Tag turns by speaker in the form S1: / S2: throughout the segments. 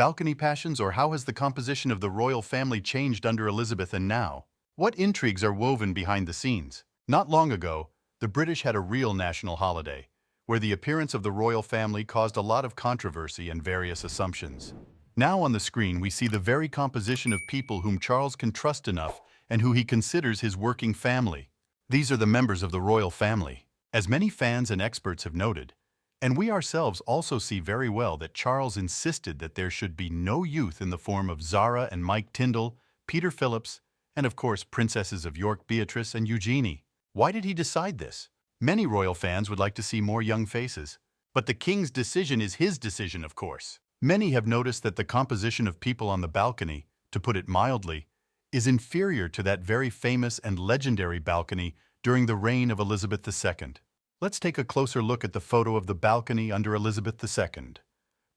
S1: balcony passions, or how has the composition of the royal family changed under Elizabeth and now? What intrigues are woven behind the scenes? Not long ago, the British had a real national holiday, where the appearance of the royal family caused a lot of controversy and various assumptions. Now on the screen we see the very composition of people whom Charles can trust enough and who he considers his working family. These are the members of the royal family. As many fans and experts have noted, and we ourselves also see very well, that Charles insisted that there should be no youth in the form of Zara and Mike Tyndall, Peter Phillips, and of course Princesses of York Beatrice and Eugenie. Why did he decide this? Many royal fans would like to see more young faces. But the king's decision is his decision, of course. Many have noticed that the composition of people on the balcony, to put it mildly, is inferior to that very famous and legendary balcony during the reign of Elizabeth II. Let's take a closer look at the photo of the balcony under Elizabeth II.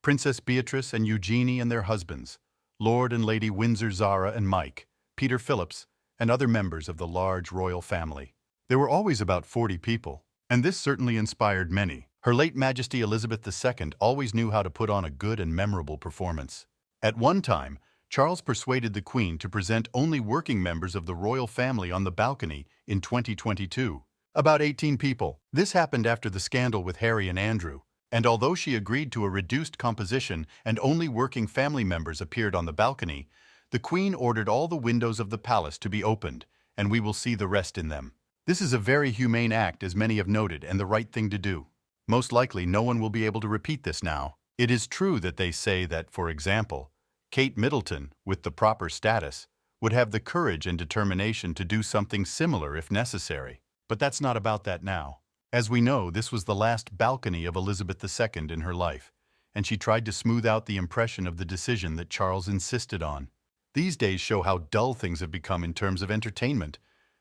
S1: Princess Beatrice and Eugenie and their husbands, Lord and Lady Windsor Zara and Mike, Peter Phillips, and other members of the large royal family. There were always about 40 people, and this certainly inspired many. Her late Majesty Elizabeth II always knew how to put on a good and memorable performance. At one time, Charles persuaded the Queen to present only working members of the royal family on the balcony in 2022. About 18 people. This happened after the scandal with Harry and Andrew, and although she agreed to a reduced composition and only working family members appeared on the balcony, the Queen ordered all the windows of the palace to be opened, and we will see the rest in them. This is a very humane act, as many have noted, and the right thing to do. Most likely no one will be able to repeat this now. It is true that they say that, for example, Kate Middleton, with the proper status, would have the courage and determination to do something similar if necessary. But that's not about that now. As we know, this was the last balcony of Elizabeth II in her life, and she tried to smooth out the impression of the decision that Charles insisted on. These days show how dull things have become in terms of entertainment,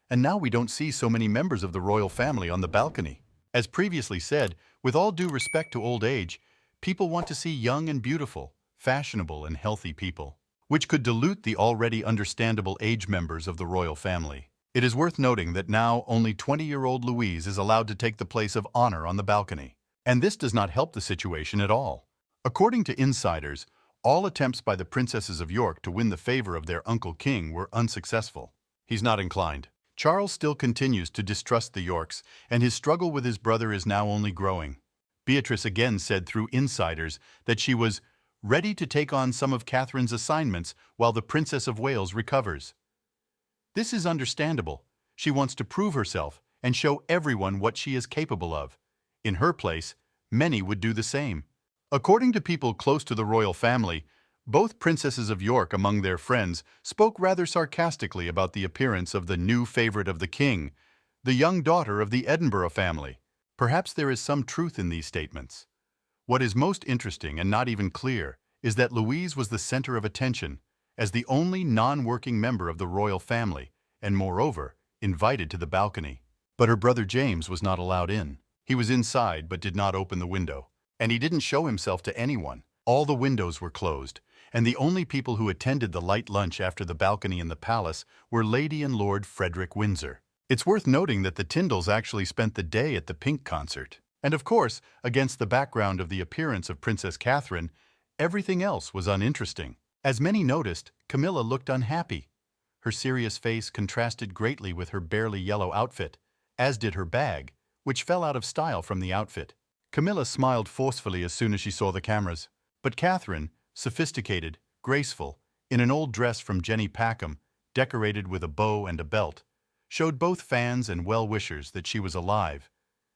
S1: and now we don't see so many members of the royal family on the balcony. As previously said, with all due respect to old age, people want to see young and beautiful, fashionable and healthy people, which could dilute the already understandable age members of the royal family. It is worth noting that now only 20-year-old Louise is allowed to take the place of honor on the balcony. And this does not help the situation at all. According to insiders, all attempts by the Princesses of York to win the favor of their Uncle King were unsuccessful. He's not inclined. Charles still continues to distrust the Yorks, and his struggle with his brother is now only growing. Beatrice again said through insiders that she was ready to take on some of Catherine's assignments while the Princess of Wales recovers. This is understandable. She wants to prove herself and show everyone what she is capable of. In her place, many would do the same. According to people close to the royal family, both Princesses of York among their friends spoke rather sarcastically about the appearance of the new favorite of the king, the young daughter of the Edinburgh family. Perhaps there is some truth in these statements. What is most interesting and not even clear is that Louise was the center of attention, as the only non-working member of the royal family, and moreover, invited to the balcony. But her brother James was not allowed in. He was inside but did not open the window, and he didn't show himself to anyone. All the windows were closed, and the only people who attended the light lunch after the balcony in the palace were Lady and Lord Frederick Windsor. It's worth noting that the Tyndalls actually spent the day at the Pink concert. And of course, against the background of the appearance of Princess Catherine, everything else was uninteresting. As many noticed, Camilla looked unhappy. Her serious face contrasted greatly with her barely yellow outfit, as did her bag, which fell out of style from the outfit. Camilla smiled forcefully as soon as she saw the cameras. But Catherine, sophisticated, graceful, in an old dress from Jenny Packham, decorated with a bow and a belt, showed both fans and well-wishers that she was alive,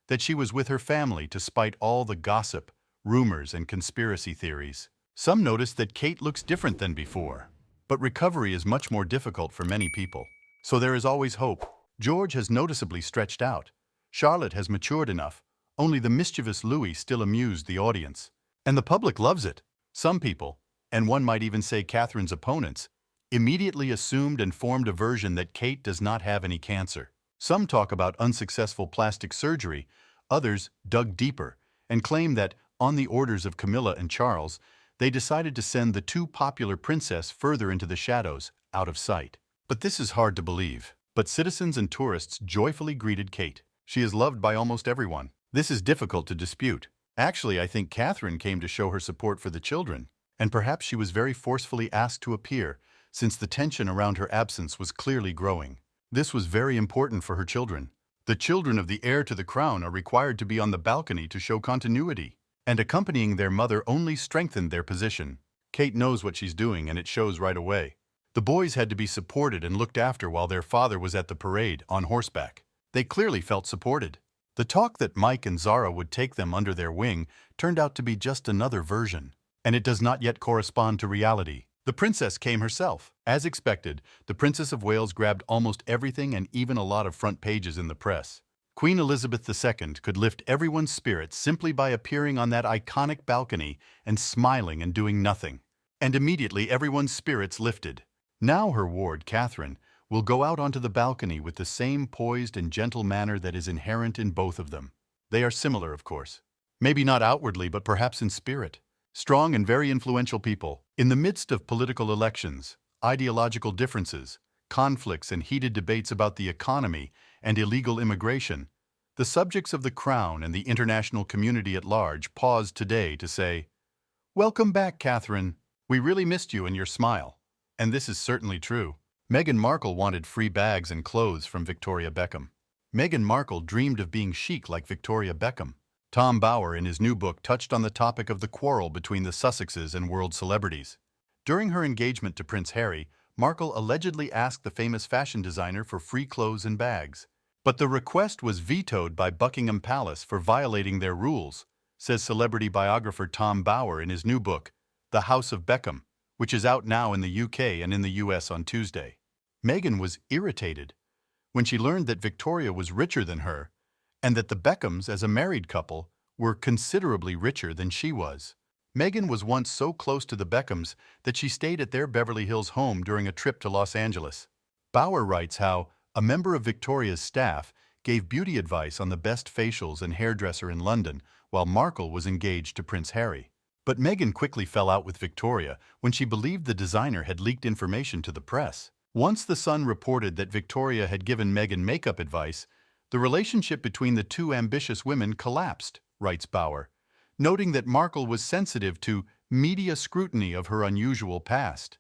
S1: that she was with her family despite all the gossip, rumors, and conspiracy theories. Some noticed that Kate looks different than before. But recovery is much more difficult for many people. So there is always hope. George has noticeably stretched out. Charlotte has matured enough. Only the mischievous Louis still amused the audience. And the public loves it. Some people, and one might even say Catherine's opponents, immediately assumed and formed a version that Kate does not have any cancer. Some talk about unsuccessful plastic surgery. Others dug deeper and claim that, on the orders of Camilla and Charles, they decided to send the too popular princess further into the shadows, out of sight. But this is hard to believe. But citizens and tourists joyfully greeted Kate. She is loved by almost everyone. This is difficult to dispute. Actually, I think Catherine came to show her support for the children. And perhaps she was very forcefully asked to appear, since the tension around her absence was clearly growing. This was very important for her children. The children of the heir to the crown are required to be on the balcony to show continuity, and accompanying their mother only strengthened their position. Kate knows what she's doing, and it shows right away. The boys had to be supported and looked after while their father was at the parade, on horseback. They clearly felt supported. The talk that Mike and Zara would take them under their wing turned out to be just another version, and it does not yet correspond to reality. The princess came herself. As expected, the Princess of Wales grabbed almost everything and even a lot of front pages in the press. Queen Elizabeth II could lift everyone's spirits simply by appearing on that iconic balcony and smiling and doing nothing. And immediately everyone's spirits lifted. Now her ward, Catherine, will go out onto the balcony with the same poised and gentle manner that is inherent in both of them. They are similar, of course. Maybe not outwardly, but perhaps in spirit. Strong and very influential people. In the midst of political elections, ideological differences, conflicts and heated debates about the economy and illegal immigration, the subjects of the crown and the international community at large paused today to say, "Welcome back, Catherine. We really missed you and your smile." And this is certainly true. Meghan Markle wanted free bags and clothes from Victoria Beckham. Meghan Markle dreamed of being chic like Victoria Beckham. Tom Bower, in his new book, touched on the topic of the quarrel between the Sussexes and world celebrities. During her engagement to Prince Harry, Markle allegedly asked the famous fashion designer for free clothes and bags. But the request was vetoed by Buckingham Palace for violating their rules, says celebrity biographer Tom Bower in his new book, The House of Beckham, which is out now in the UK and in the US on Tuesday. Meghan was irritated when she learned that Victoria was richer than her, and that the Beckhams, as a married couple, were considerably richer than she was. Meghan was once so close to the Beckhams that she stayed at their Beverly Hills home during a trip to Los Angeles. Bower writes how a member of Victoria's staff gave beauty advice on the best facials and hairdresser in London while Markle was engaged to Prince Harry. But Meghan quickly fell out with Victoria when she believed the designer had leaked information to the press. Once The Sun reported that Victoria had given Meghan makeup advice, the relationship between the two ambitious women collapsed, writes Bower, noting that Markle was sensitive to media scrutiny of her unusual past.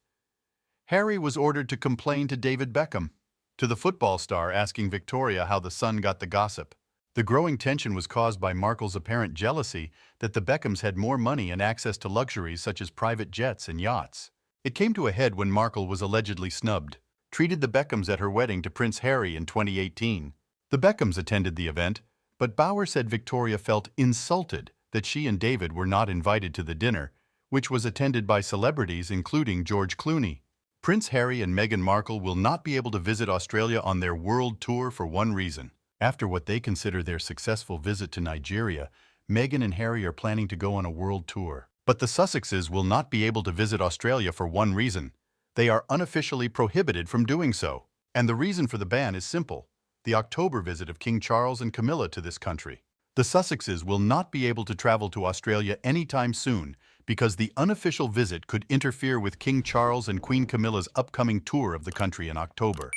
S1: Harry was ordered to complain to David Beckham, to the football star asking Victoria how the Sun got the gossip. The growing tension was caused by Markle's apparent jealousy that the Beckhams had more money and access to luxuries such as private jets and yachts. It came to a head when Markle was allegedly snubbed, treated the Beckhams at her wedding to Prince Harry in 2018. The Beckhams attended the event, but Bower said Victoria felt insulted that she and David were not invited to the dinner, which was attended by celebrities including George Clooney. Prince Harry and Meghan Markle will not be able to visit Australia on their world tour for one reason. After what they consider their successful visit to Nigeria, Meghan and Harry are planning to go on a world tour. But the Sussexes will not be able to visit Australia for one reason. They are unofficially prohibited from doing so. And the reason for the ban is simple: the October visit of King Charles and Camilla to this country. The Sussexes will not be able to travel to Australia anytime soon because the unofficial visit could interfere with King Charles and Queen Camilla's upcoming tour of the country in October.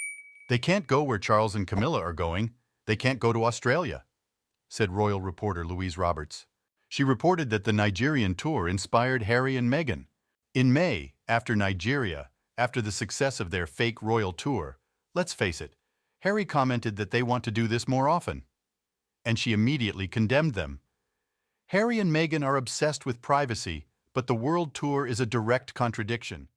S1: They can't go where Charles and Camilla are going. They can't go to Australia, said royal reporter Louise Roberts. She reported that the Nigerian tour inspired Harry and Meghan. In May, after Nigeria, after the success of their fake royal tour, let's face it, Harry commented that they want to do this more often. And she immediately condemned them. Harry and Meghan are obsessed with privacy, but the world tour is a direct contradiction.